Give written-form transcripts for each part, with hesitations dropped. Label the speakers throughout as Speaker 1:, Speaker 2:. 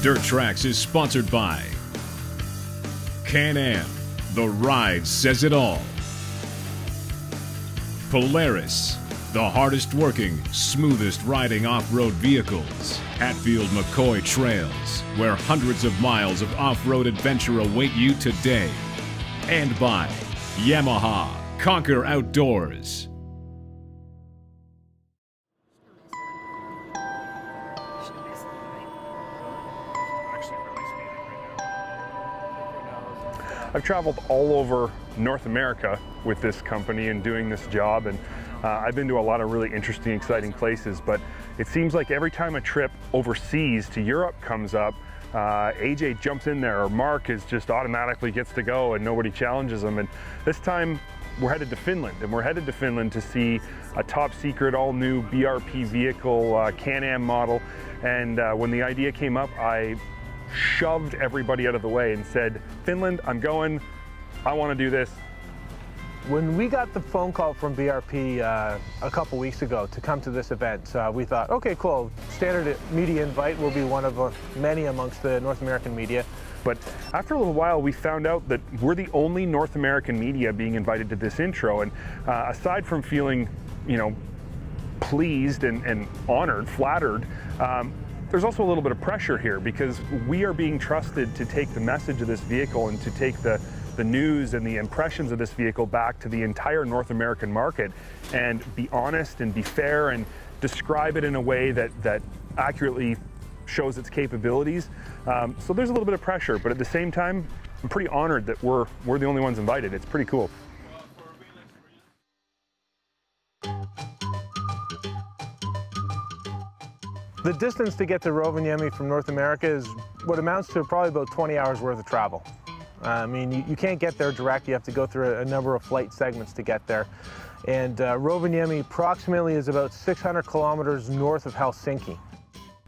Speaker 1: Dirt Trax is sponsored by Can-Am, the ride says it all. Polaris, the hardest working, smoothest riding off-road vehicles. Hatfield McCoy Trails, where hundreds of miles of off-road adventure await you today. And by Yamaha, conquer outdoors.
Speaker 2: I've traveled all over North America with this company and doing this job, and I've been to a lot of really interesting, exciting places, but it seems like every time a trip overseas to Europe comes up, AJ jumps in there, or Mark is just automatically gets to go and nobody challenges him. And this time we're headed to Finland, and we're headed to Finland to see a top secret, all new BRP vehicle, Can-Am model. And when the idea came up, I shoved everybody out of the way and said, Finland, I'm going, I want to do this.
Speaker 3: When we got the phone call from BRP a couple weeks ago to come to this event, we thought, okay, cool, standard media invite will be one of many amongst the North American media.
Speaker 2: But after a little while, we found out that we're the only North American media being invited to this intro. And aside from feeling, pleased and honored, flattered, there's also a little bit of pressure here because we are being trusted to take the message of this vehicle and to take the news and the impressions of this vehicle back to the entire North American market and be honest and be fair and describe it in a way that accurately shows its capabilities. So there's a little bit of pressure, but at the same time, I'm pretty honored that we're the only ones invited. It's pretty cool.
Speaker 3: The distance to get to Rovaniemi from North America is what amounts to probably about 20 hours worth of travel. I mean, you can't get there direct. You have to go through a number of flight segments to get there. And Rovaniemi approximately is about 600 kilometers north of Helsinki.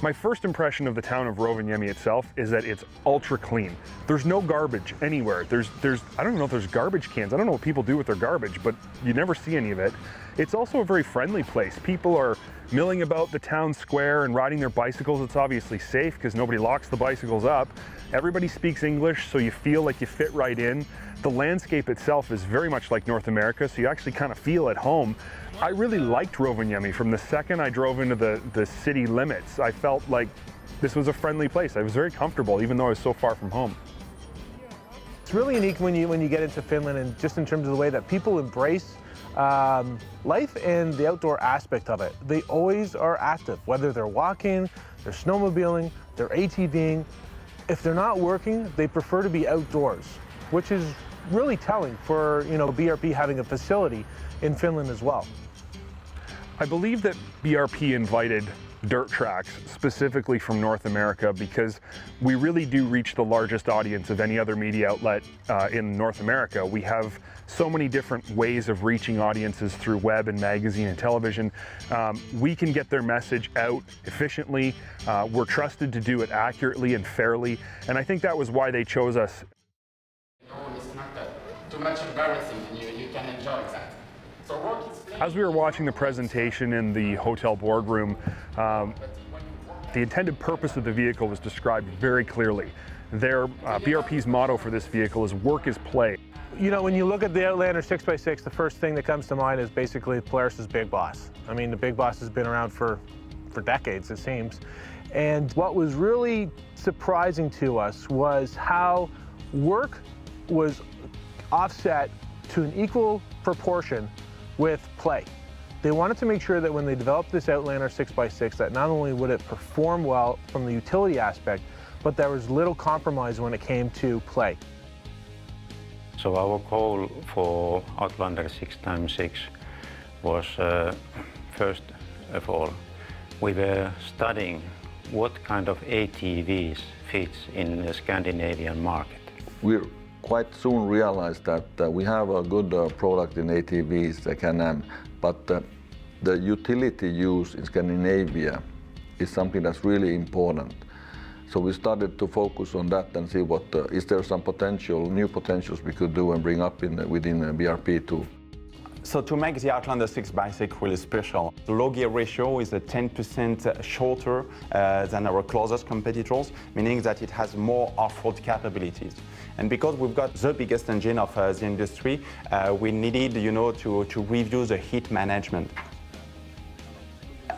Speaker 2: My first impression of the town of Rovaniemi itself is that it's ultra clean. There's no garbage anywhere. I don't even know if there's garbage cans. I don't know what people do with their garbage, but you never see any of it. It's also a very friendly place. People are milling about the town square and riding their bicycles. It's obviously safe because nobody locks the bicycles up. Everybody speaks English, so you feel like you fit right in. The landscape itself is very much like North America, so you actually kind of feel at home. I really liked Rovaniemi. From the second I drove into the city limits, I felt like this was a friendly place. I was very comfortable, even though I was so far from home.
Speaker 3: It's really unique when you get into Finland, and just in terms of the way that people embrace life and the outdoor aspect of it. They always are active, whether they're walking, they're snowmobiling, they're ATVing. If they're not working, they prefer to be outdoors, which is really telling for BRP having a facility in Finland as well.
Speaker 2: I believe that BRP invited Dirt Trax specifically from North America because we really do reach the largest audience of any other media outlet in North America. We have so many different ways of reaching audiences through web and magazine and television. We can get their message out efficiently. We're trusted to do it accurately and fairly, and I think that was why they chose us.
Speaker 4: No, it's not too much embarrassing, and you can enjoy that. So
Speaker 2: as we were watching the presentation in the hotel boardroom, the intended purpose of the vehicle was described very clearly. BRP's motto for this vehicle is work is play.
Speaker 3: When you look at the Outlander 6x6, the first thing that comes to mind is basically Polaris's Big Boss. I mean, the Big Boss has been around for decades, it seems. And what was really surprising to us was how work was offset to an equal proportion with play. They wanted to make sure that when they developed this Outlander 6x6 that not only would it perform well from the utility aspect, but there was little compromise when it came to play.
Speaker 5: So our goal for Outlander 6x6 was, first of all, we were studying what kind of ATVs fits in the Scandinavian market.
Speaker 6: We quite soon realized that we have a good product in ATVs, the Can-Am, but the utility use in Scandinavia is something that's really important. So we started to focus on that and see what is there some potential, new potentials we could do and bring up within BRP too.
Speaker 7: So to make the Outlander 6x6 really special, the low gear ratio is 10% shorter than our closest competitors, meaning that it has more off-road capabilities. And because we've got the biggest engine of the industry, we needed, to review the heat management.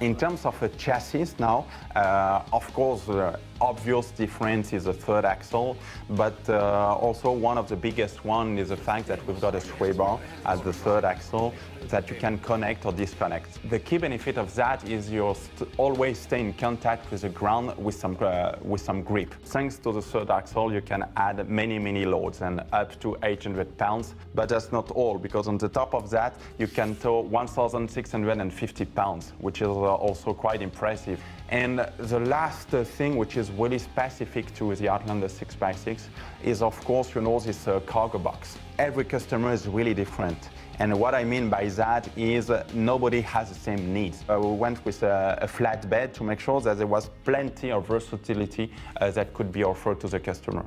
Speaker 7: In terms of a chassis now, of course, the obvious difference is the third axle, but also one of the biggest one is the fact that we've got a sway bar at the third axle that you can connect or disconnect. The key benefit of that is you always stay in contact with the ground with some grip. Thanks to the third axle, you can add many loads and up to 800 pounds, but that's not all, because on the top of that, you can tow 1,650 pounds, which is also quite impressive. And the last thing, which is really specific to the Outlander 6x6, is of course, this cargo box. Every customer is really different. And what I mean by that is nobody has the same needs. We went with a flatbed to make sure that there was plenty of versatility that could be offered to the customer.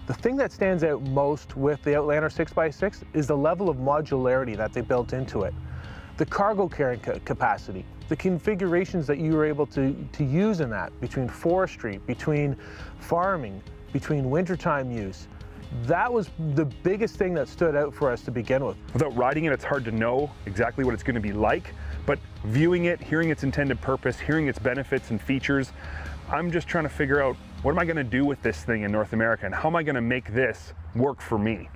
Speaker 3: The thing that stands out most with the Outlander 6x6 is the level of modularity that they built into it. The cargo carrying capacity, the configurations that you were able to use in that, between forestry, between farming, between wintertime use. That was the biggest thing that stood out for us to begin with.
Speaker 2: Without riding it, it's hard to know exactly what it's going to be like, but viewing it, hearing its intended purpose, hearing its benefits and features, I'm just trying to figure out, what am I going to do with this thing in North America, and how am I going to make this work for me?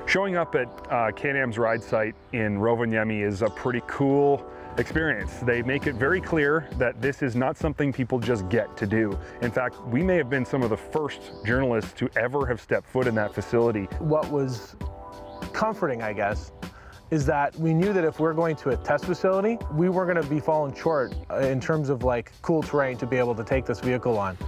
Speaker 2: Showing up at Can-Am's ride site in Rovaniemi is a pretty cool experience. They make it very clear that this is not something people just get to do. In fact, we may have been some of the first journalists to ever have stepped foot in that facility.
Speaker 3: What was comforting, I guess, is that we knew that if we're going to a test facility, we weren't going to be falling short in terms of cool terrain to be able to take this vehicle on.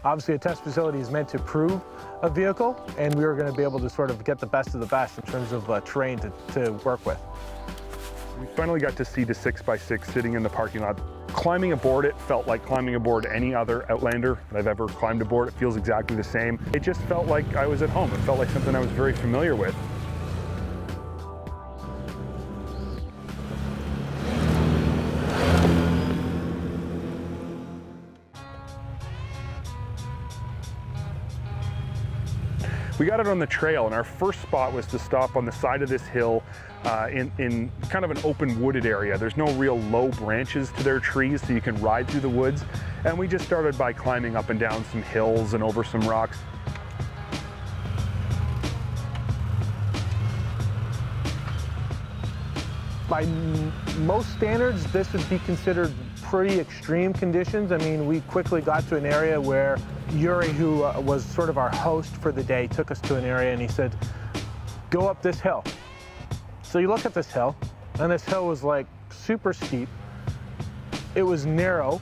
Speaker 3: Obviously, a test facility is meant to prove a vehicle, and we were going to be able to sort of get the best of the best in terms of terrain to work with.
Speaker 2: We finally got to see the 6x6 sitting in the parking lot. Climbing aboard it felt like climbing aboard any other Outlander that I've ever climbed aboard. It feels exactly the same. It just felt like I was at home. It felt like something I was very familiar with. We got it on the trail, and our first spot was to stop on the side of this hill in kind of an open wooded area. There's no real low branches to their trees, so you can ride through the woods. And we just started by climbing up and down some hills and over some rocks.
Speaker 3: By most standards, this would be considered pretty extreme conditions. I mean, we quickly got to an area where Yuri, who was sort of our host for the day, took us to an area and he said, go up this hill. So you look at this hill, and this hill was super steep. It was narrow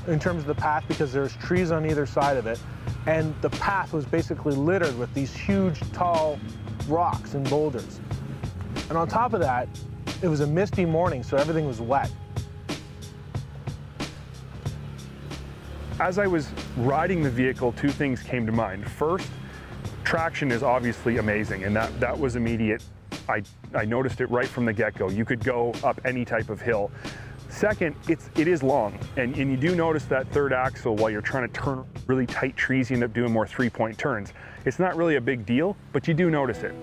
Speaker 3: in terms of the path because there's trees on either side of it, and the path was basically littered with these huge, tall rocks and boulders. And on top of that, it was a misty morning, so everything was wet.
Speaker 2: As I was riding the vehicle, two things came to mind. First, traction is obviously amazing, and that was immediate. I noticed it right from the get-go. You could go up any type of hill. Second, it is long, and you do notice that third axle while you're trying to turn really tight trees, you end up doing more three-point turns. It's not really a big deal, but you do notice it.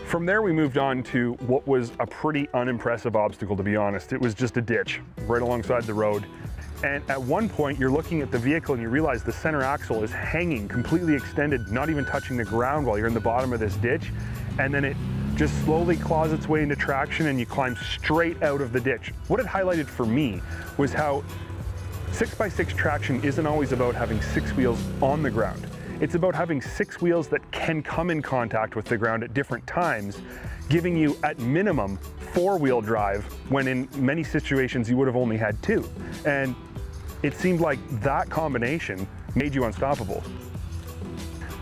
Speaker 2: From there, we moved on to what was a pretty unimpressive obstacle, to be honest. It was just a ditch right alongside the road. And at one point, you're looking at the vehicle and you realize the center axle is hanging, completely extended, not even touching the ground while you're in the bottom of this ditch. And then it just slowly claws its way into traction and you climb straight out of the ditch. What it highlighted for me was how 6x6 traction isn't always about having 6 wheels on the ground. It's about having 6 wheels that can come in contact with the ground at different times, giving you at minimum 4-wheel drive when in many situations you would have only had 2. And it seemed like that combination made you unstoppable.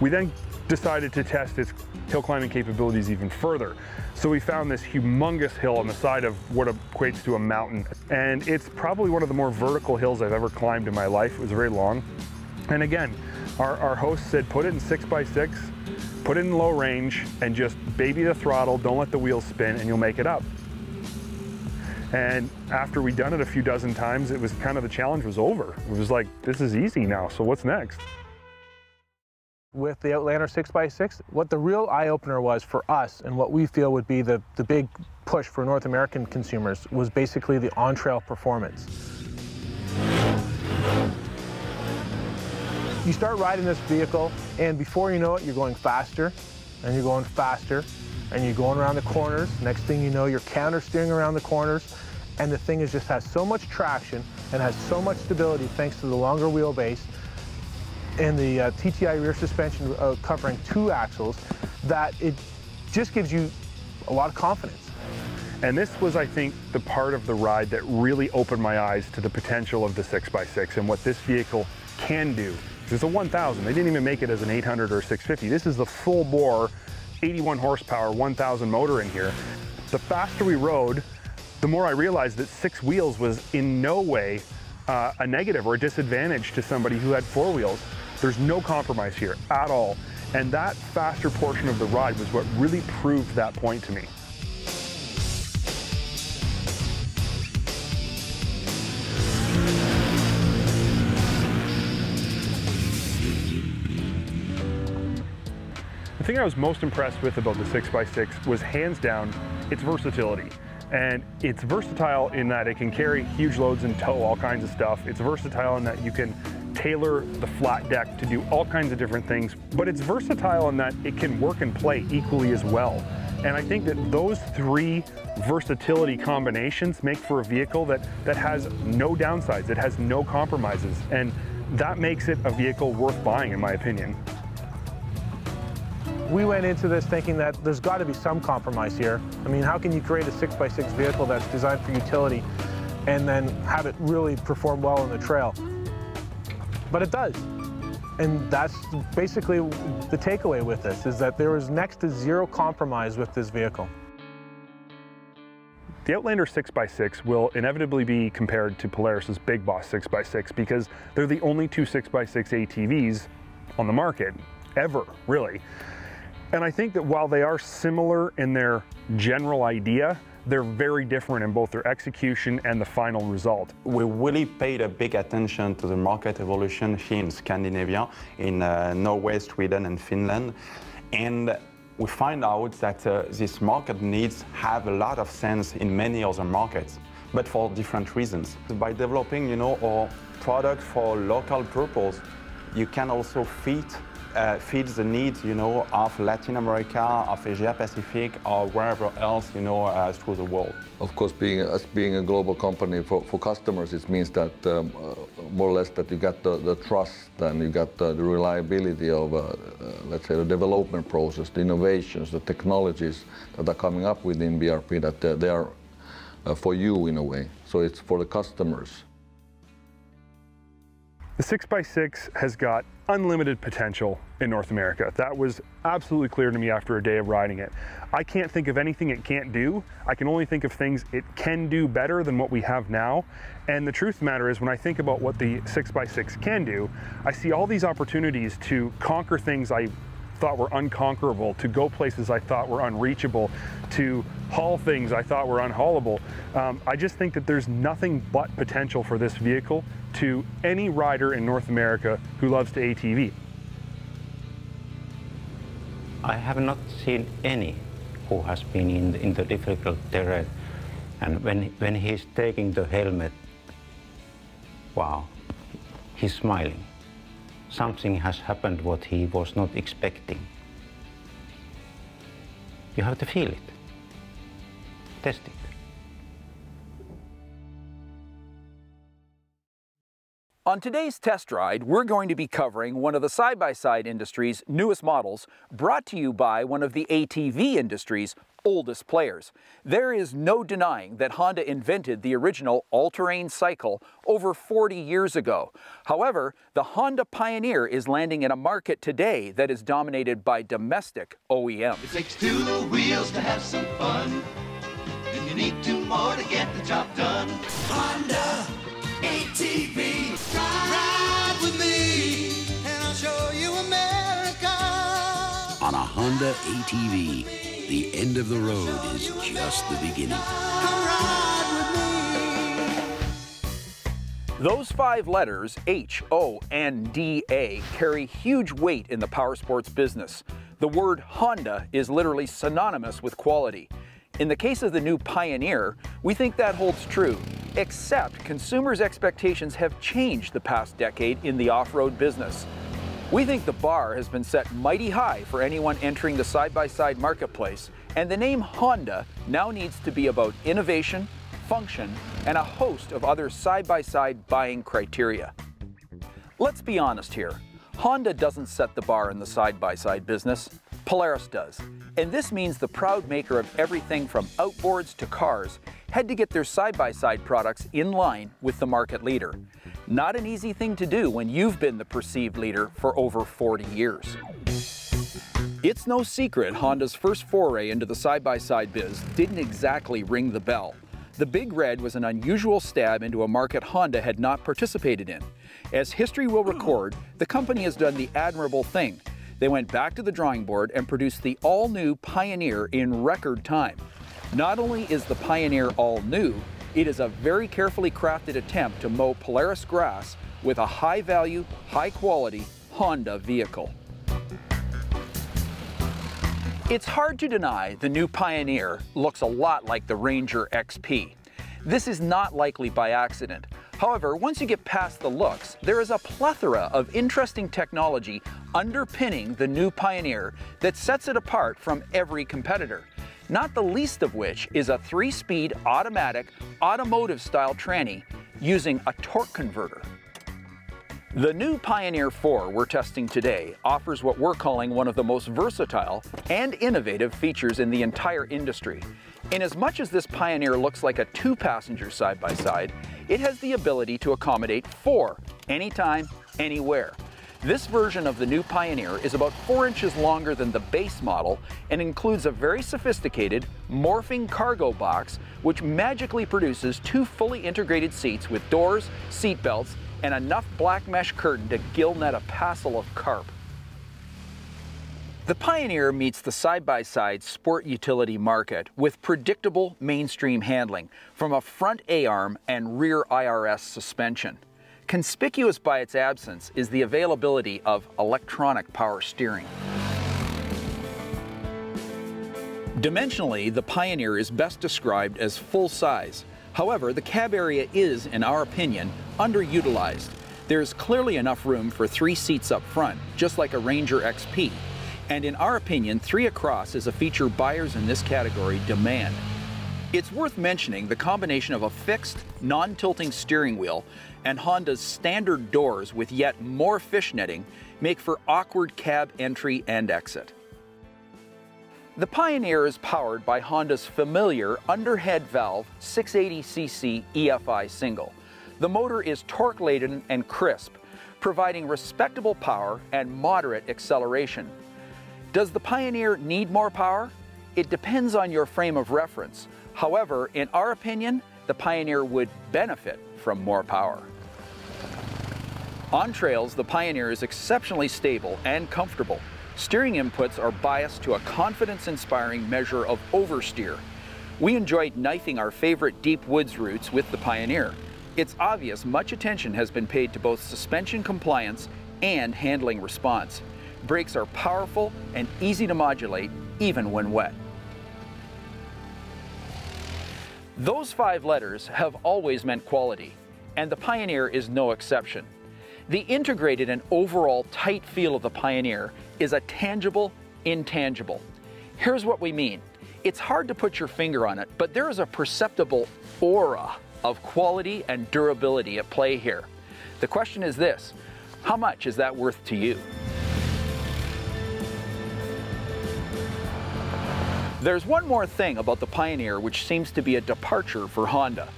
Speaker 2: We then decided to test its hill climbing capabilities even further. So we found this humongous hill on the side of what equates to a mountain. And it's probably one of the more vertical hills I've ever climbed in my life. It was very long. And again, our host said, put it in 6x6, put it in low range, and just baby the throttle, don't let the wheels spin, and you'll make it up. And after we'd done it a few dozen times, it was kind of, the challenge was over. It was like, this is easy now, so what's next?
Speaker 3: With the Outlander 6x6, what the real eye-opener was for us, and what we feel would be the big push for North American consumers, was basically the on-trail performance. You start riding this vehicle, and before you know it, you're going faster, and you're going faster, and you're going around the corners. Next thing you know, you're counter-steering around the corners, and the thing just has so much traction and has so much stability thanks to the longer wheelbase and the TTI rear suspension covering 2 axles, that it just gives you a lot of confidence.
Speaker 2: And this was, I think, the part of the ride that really opened my eyes to the potential of the 6x6 and what this vehicle can do. It's a 1000. They didn't even make it as an 800 or 650. This is the full bore 81 horsepower 1000 motor in here. The faster we rode, the more I realized that 6 wheels was in no way a negative or a disadvantage to somebody who had 4 wheels. There's no compromise here at all. And that faster portion of the ride was what really proved that point to me. The thing I was most impressed with about the 6x6 was hands down its versatility. And it's versatile in that it can carry huge loads and tow all kinds of stuff. It's versatile in that you can tailor the flat deck to do all kinds of different things, but it's versatile in that it can work and play equally as well. And I think that those 3 versatility combinations make for a vehicle that has no downsides, it has no compromises, and that makes it a vehicle worth buying, in my opinion.
Speaker 3: We went into this thinking that there's got to be some compromise here. I mean, how can you create a 6x6 vehicle that's designed for utility and then have it really perform well on the trail? But it does. And that's basically the takeaway with this, is that there was next to zero compromise with this vehicle.
Speaker 2: The Outlander 6x6 will inevitably be compared to Polaris's Big Boss 6x6 because they're the only 2 6x6 ATVs on the market, ever, really. And I think that while they are similar in their general idea, they're very different in both their execution and the final result.
Speaker 7: We really paid a big attention to the market evolution here in Scandinavia, in Norway, Sweden and Finland. And we find out that these market needs have a lot of sense in many other markets, but for different reasons. By developing, our product for local purpose, you can also feed the needs, of Latin America, of Asia Pacific, or wherever else, through the world.
Speaker 6: Of course, being a global company for customers, it means that more or less that you got the trust and you got the reliability of, let's say, the development process, the innovations, the technologies that are coming up within BRP, that they are for you in a way. So it's for the customers.
Speaker 2: The 6x6 has got unlimited potential in North America. That was absolutely clear to me after a day of riding it. I can't think of anything it can't do. I can only think of things it can do better than what we have now. And the truth of the matter is, when I think about what the 6x6 can do, I see all these opportunities to conquer things I thought were unconquerable, to go places I thought were unreachable, to haul things I thought were unhaulable. I just think that there's nothing but potential for this vehicle to any rider in North America who loves to ATV.
Speaker 5: I have not seen any who has been in the difficult terrain, and when he's taking the helmet, wow, he's smiling. Something has happened what he was not expecting. You have to feel it. Test it.
Speaker 8: On today's test ride, we're going to be covering one of the side-by-side industry's newest models, brought to you by one of the ATV industry's oldest players. There is no denying that Honda invented the original all-terrain cycle over 40 years ago. However, the Honda Pioneer is landing in a market today that is dominated by domestic OEMs.
Speaker 9: It takes two wheels to have some fun, and you need two more to get the job done. Honda ATV, ride with me, and I'll show you America.
Speaker 10: On a Honda ATV, the end of the road is just the beginning.
Speaker 9: Come ride with me.
Speaker 8: Those 5 letters, H-O-N-D-A, carry huge weight in the powersports business. The word Honda is literally synonymous with quality. In the case of the new Pioneer, we think that holds true, except consumers' expectations have changed the past decade in the off-road business. We think the bar has been set mighty high for anyone entering the side-by-side marketplace, and the name Honda now needs to be about innovation, function, and a host of other side-by-side buying criteria. Let's be honest here. Honda doesn't set the bar in the side-by-side business. Polaris does. And this means the proud maker of everything from outboards to cars had to get their side-by-side products in line with the market leader. Not an easy thing to do when you've been the perceived leader for over 40 years. It's no secret Honda's first foray into the side-by-side biz didn't exactly ring the bell. The Big Red was an unusual stab into a market Honda had not participated in. As history will record, the company has done the admirable thing. They went back to the drawing board and produced the all-new Pioneer in record time. Not only is the Pioneer all new, it is a very carefully crafted attempt to mow Polaris grass with a high-value, high-quality Honda vehicle. It's hard to deny the new Pioneer looks a lot like the Ranger XP. This is not likely by accident. However, once you get past the looks, there is a plethora of interesting technology underpinning the new Pioneer that sets it apart from every competitor. Not the least of which is a 3-speed automatic automotive-style tranny using a torque converter. The new Pioneer 4 we're testing today offers what we're calling one of the most versatile and innovative features in the entire industry. Inasmuch as this Pioneer looks like a 2-passenger side-by-side, it has the ability to accommodate 4 anytime, anywhere. This version of the new Pioneer is about 4 inches longer than the base model and includes a very sophisticated morphing cargo box which magically produces 2 fully integrated seats with doors, seat belts, and enough black mesh curtain to gill net a passel of carp. The Pioneer meets the side-by-side sport utility market with predictable mainstream handling from a front A-arm and rear IRS suspension. Conspicuous by its absence is the availability of electronic power steering. Dimensionally, the Pioneer is best described as full-size. However, the cab area is, in our opinion, underutilized. There is clearly enough room for 3 seats up front, just like a Ranger XP. And in our opinion, 3 across is a feature buyers in this category demand. It's worth mentioning the combination of a fixed, non-tilting steering wheel and Honda's standard doors with yet more fishnetting make for awkward cab entry and exit. The Pioneer is powered by Honda's familiar underhead valve 680cc EFI single. The motor is torque-laden and crisp, providing respectable power and moderate acceleration. Does the Pioneer need more power? It depends on your frame of reference. However, in our opinion, the Pioneer would benefit from more power. On trails, the Pioneer is exceptionally stable and comfortable. Steering inputs are biased to a confidence-inspiring measure of oversteer. We enjoyed knifing our favorite deep woods routes with the Pioneer. It's obvious much attention has been paid to both suspension compliance and handling response. Brakes are powerful and easy to modulate, even when wet. Those 5 letters have always meant quality, and the Pioneer is no exception. The integrated and overall tight feel of the Pioneer is a tangible intangible. Here's what we mean. It's hard to put your finger on it, but there is a perceptible aura of quality and durability at play here. The question is this: how much is that worth to you? There's one more thing about the Pioneer which seems to be a departure for Honda.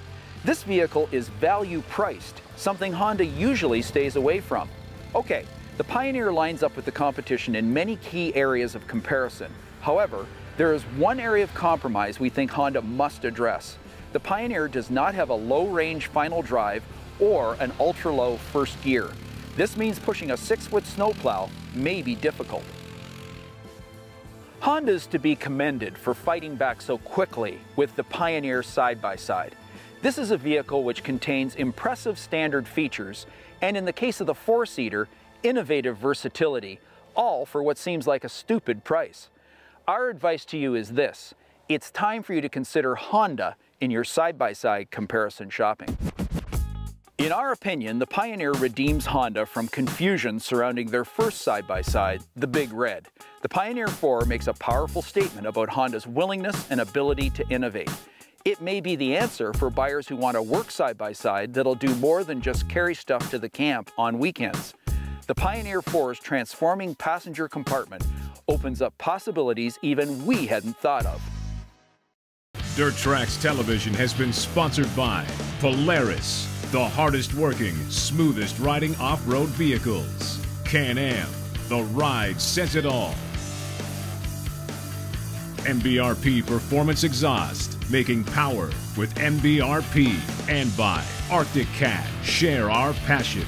Speaker 8: This vehicle is value priced, something Honda usually stays away from. Okay, the Pioneer lines up with the competition in many key areas of comparison. However, there is one area of compromise we think Honda must address. The Pioneer does not have a low-range final drive or an ultra-low first gear. This means pushing a 6-foot snowplow may be difficult. Honda's to be commended for fighting back so quickly with the Pioneer side-by-side. This is a vehicle which contains impressive standard features and, in the case of the 4-seater, innovative versatility, all for what seems like a stupid price. Our advice to you is this: it's time for you to consider Honda in your side-by-side comparison shopping. In our opinion, the Pioneer redeems Honda from confusion surrounding their first side-by-side, the Big Red. The Pioneer 4 makes a powerful statement about Honda's willingness and ability to innovate. It may be the answer for buyers who want a work side-by-side that'll do more than just carry stuff to the camp on weekends. The Pioneer 4's transforming passenger compartment opens up possibilities even we hadn't thought of.
Speaker 1: Dirt Trax Television has been sponsored by Polaris, the hardest working, smoothest riding off-road vehicles. Can-Am, the ride says it all. MBRP Performance Exhaust, making power with MBRP. And by Arctic Cat, share our passion.